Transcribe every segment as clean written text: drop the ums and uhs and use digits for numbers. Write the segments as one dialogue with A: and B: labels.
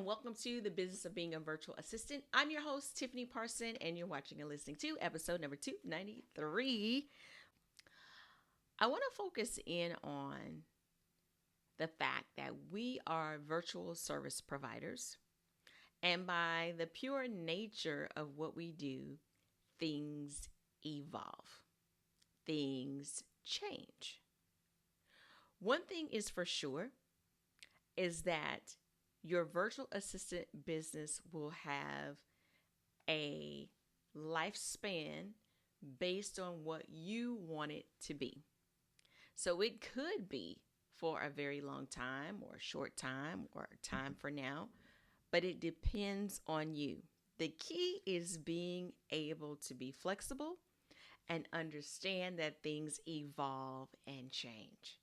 A: welcome to the business of being a virtual assistant. I'm your host, Tiffany Parson, and you're watching and listening to episode number 293. I want to focus in on the fact that we are virtual service providers, and by the pure nature of what we do, things evolve, things change. One thing is for sure is that your virtual assistant business will have a lifespan based on what you want it to be. So it could be for a very long time or a short time or a time for now, but it depends on you. The key is being able to be flexible and understand that things evolve and change.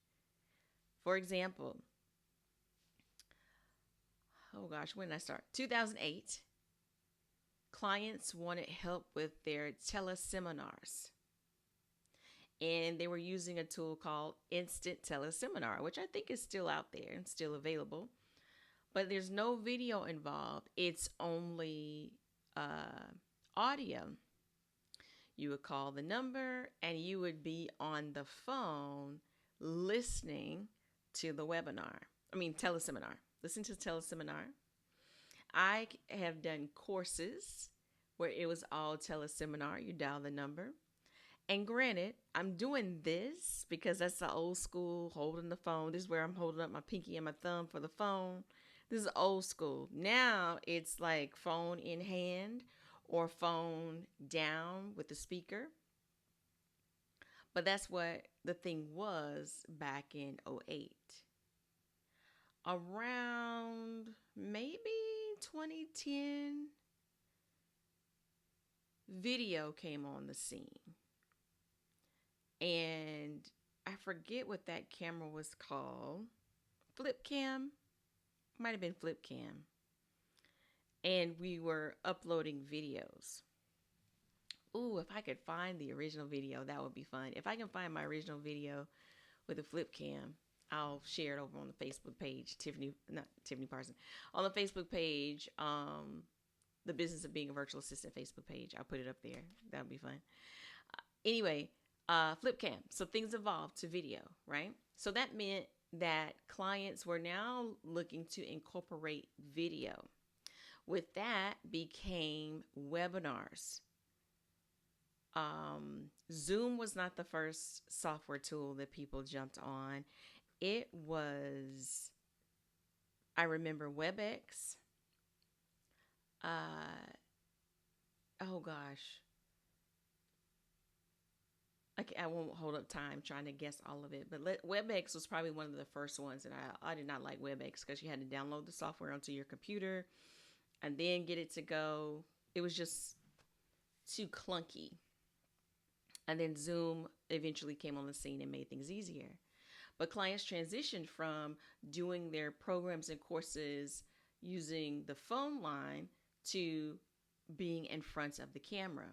A: For example, when did I start? 2008. Clients wanted help with their teleseminars. And they were using a tool called Instant Teleseminar, which I think is still out there and still available. But there's no video involved. It's only audio. You would call the number and you would be on the phone listening to the teleseminar. Listen to the teleseminar. I have done courses where it was all teleseminar. You dial the number. And granted, I'm doing this because that's the old school holding the phone. This is where I'm holding up my pinky and my thumb for the phone. This is old school. Now it's like phone in hand or phone down with the speaker. But that's what the thing was back in '08. Around maybe 2010, video came on the scene. And I forget what that camera was called. Flip cam? Might have been flip cam. And we were uploading videos. Ooh, if I could find the original video, that would be fun. If I can find my original video with a flip cam, I'll share it over on the Facebook page, not Tiffany Parson, on the Facebook page, the Business of Being a Virtual Assistant Facebook page. I'll put it up there. That would be fun. Anyway, flip cam. So things evolved to video, right? So that meant that clients were now looking to incorporate video. With that became webinars. Zoom was not the first software tool that people jumped on. It was, I remember WebEx. Oh gosh. I won't hold up time trying to guess all of it, but WebEx was probably one of the first ones, and I did not like WebEx because you had to download the software onto your computer and then get it to go. It was just too clunky. And then Zoom eventually came on the scene and made things easier. But clients transitioned from doing their programs and courses using the phone line to being in front of the camera.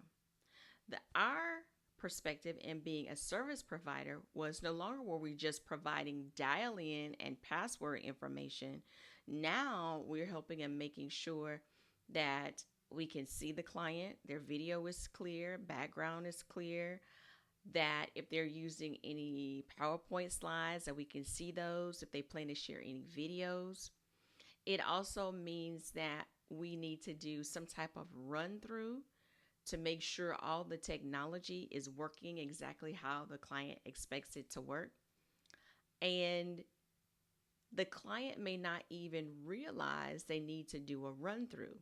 A: Our perspective in being a service provider was no longer were we just providing dial-in and password information. Now we're helping and making sure that we can see the client, their video is clear, background is clear, that if they're using any PowerPoint slides, that we can see those, if they plan to share any videos. It also means that we need to do some type of run through to make sure all the technology is working exactly how the client expects it to work. And the client may not even realize they need to do a run through.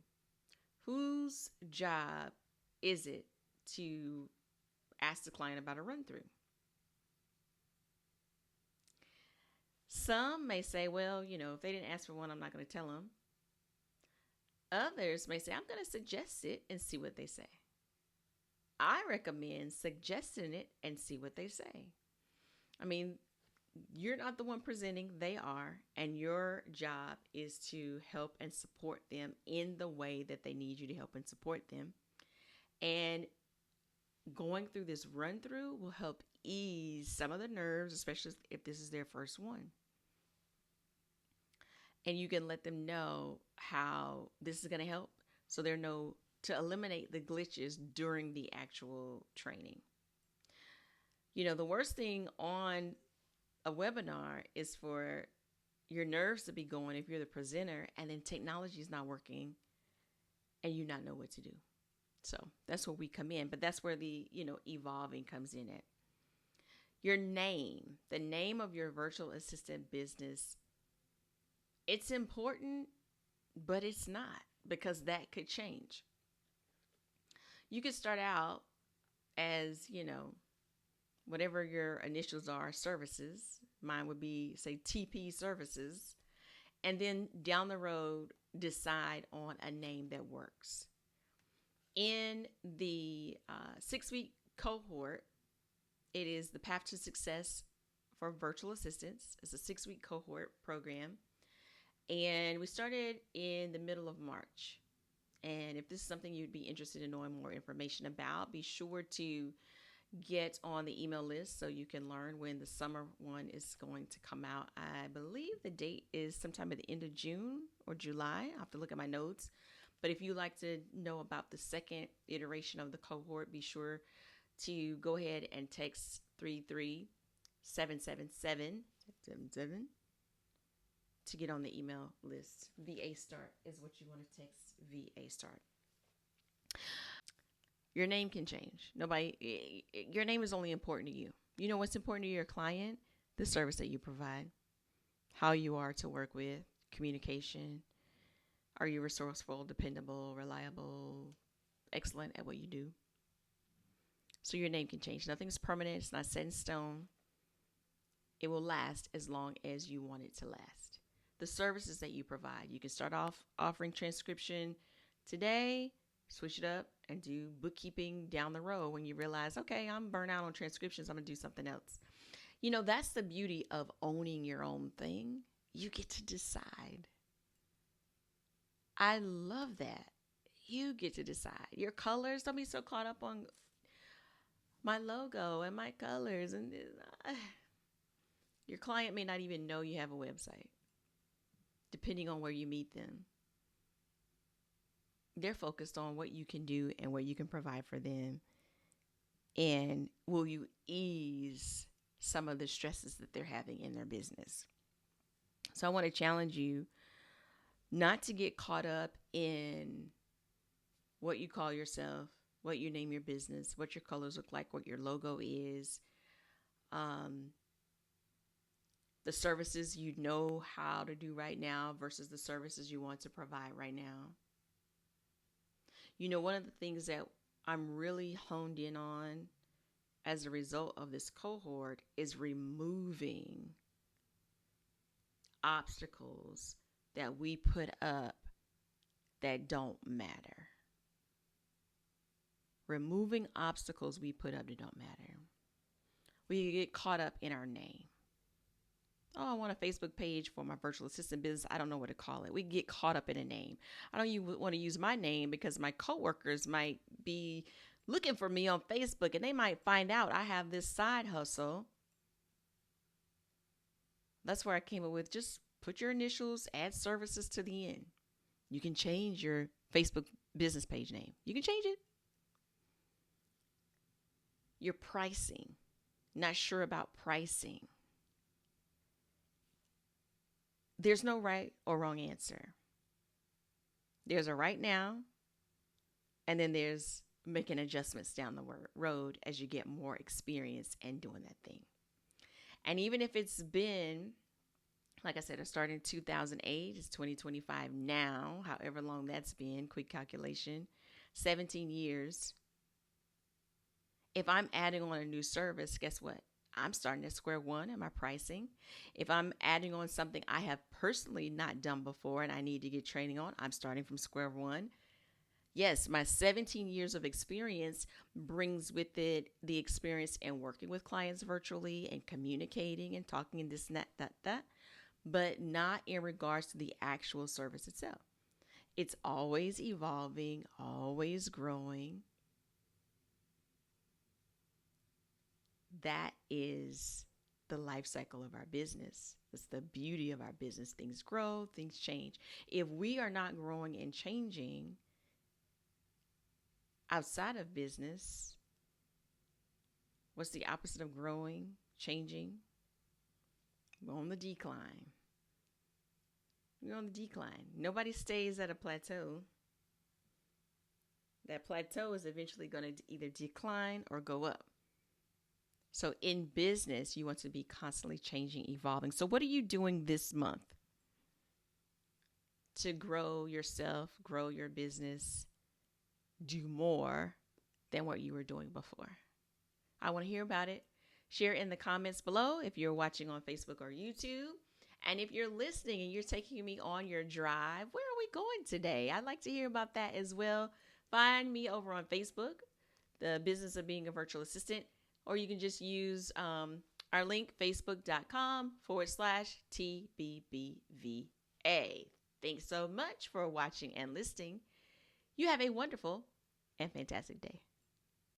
A: Whose job is it to ask the client about a run through? Some may say, well, if they didn't ask for one, I'm not going to tell them. Others may say, I'm going to suggest it and see what they say. I recommend suggesting it and see what they say. I mean, you're not the one presenting, they are, and your job is to help and support them in the way that they need you to help and support them. And going through this run through will help ease some of the nerves, especially if this is their first one. and you can let them know how this is going to help, so they know to eliminate the glitches during the actual training. The worst thing on a webinar is for your nerves to be going if you're the presenter, and then technology is not working and you not know what to do. So that's where we come in, but that's where the evolving comes in at. Your name, the name of your virtual assistant business, it's important, but it's not, because that could change. You could start out as, whatever your initials are, services. Mine would be, say, TP services. And then down the road, decide on a name that works. In the 6-week cohort, it is the Path to Success for Virtual Assistants. It's a 6-week cohort program. And we started in the middle of March. And if this is something you'd be interested in knowing more information about, be sure to get on the email list so you can learn when the summer one is going to come out. I believe the date is sometime at the end of June or July. I'll have to look at my notes. But if you'd like to know about the second iteration of the cohort, be sure to go ahead and text 33777 to get on the email list. VA Start is what you want to text, VA Start. Your name can change. Your name is only important to you. You know what's important to your client? The service that you provide, how you are to work with, communication. Are you resourceful, dependable, reliable, excellent at what you do? So your name can change. Nothing's permanent. It's not set in stone. It will last as long as you want it to last. The services that you provide. You can start off offering transcription today, switch it up, and do bookkeeping down the road when you realize, okay, I'm burnt out on transcriptions. I'm going to do something else. That's the beauty of owning your own thing. You get to decide. I love that. You get to decide. Your colors, don't be so caught up on my logo and my colors. And your client may not even know you have a website, depending on where you meet them. They're focused on what you can do and what you can provide for them. And will you ease some of the stresses that they're having in their business? So I want to challenge you not to get caught up in what you call yourself, what you name your business, what your colors look like, what your logo is, the services you know how to do right now versus the services you want to provide right now. One of the things that I'm really honed in on as a result of this cohort is removing obstacles that we put up that don't matter. Removing obstacles we put up that don't matter. We get caught up in our name. Oh, I want a Facebook page for my virtual assistant business. I don't know what to call it. We get caught up in a name. I don't even want to use my name because my coworkers might be looking for me on Facebook and they might find out I have this side hustle. That's where I came up with just put your initials, add services to the end. You can change your Facebook business page name. You can change it. Your pricing. Not sure about pricing. There's no right or wrong answer. There's a right now, and then there's making adjustments down the road as you get more experience in doing that thing. And even if it's been, like I said, I started in 2008, it's 2025 now, however long that's been, quick calculation, 17 years. If I'm adding on a new service, guess what? I'm starting at square one in my pricing. If I'm adding on something I have personally not done before and I need to get training on, I'm starting from square one. Yes, my 17 years of experience brings with it the experience in working with clients virtually and communicating and talking and this and that, but not in regards to the actual service itself. It's always evolving, always growing. That is the life cycle of our business. That's the beauty of our business. Things grow, things change. If we are not growing and changing outside of business, what's the opposite of growing, changing? We're on the decline. We're on the decline. Nobody stays at a plateau. That plateau is eventually going to either decline or go up. So in business, you want to be constantly changing, evolving. So what are you doing this month to grow yourself, grow your business, do more than what you were doing before? I want to hear about it. Share in the comments below if you're watching on Facebook or YouTube. And if you're listening and you're taking me on your drive, where are we going today? I'd like to hear about that as well. Find me over on Facebook, The Business of Being a Virtual Assistant, or you can just use our link, facebook.com/TBBVA. Thanks so much for watching and listening. You have a wonderful and fantastic day.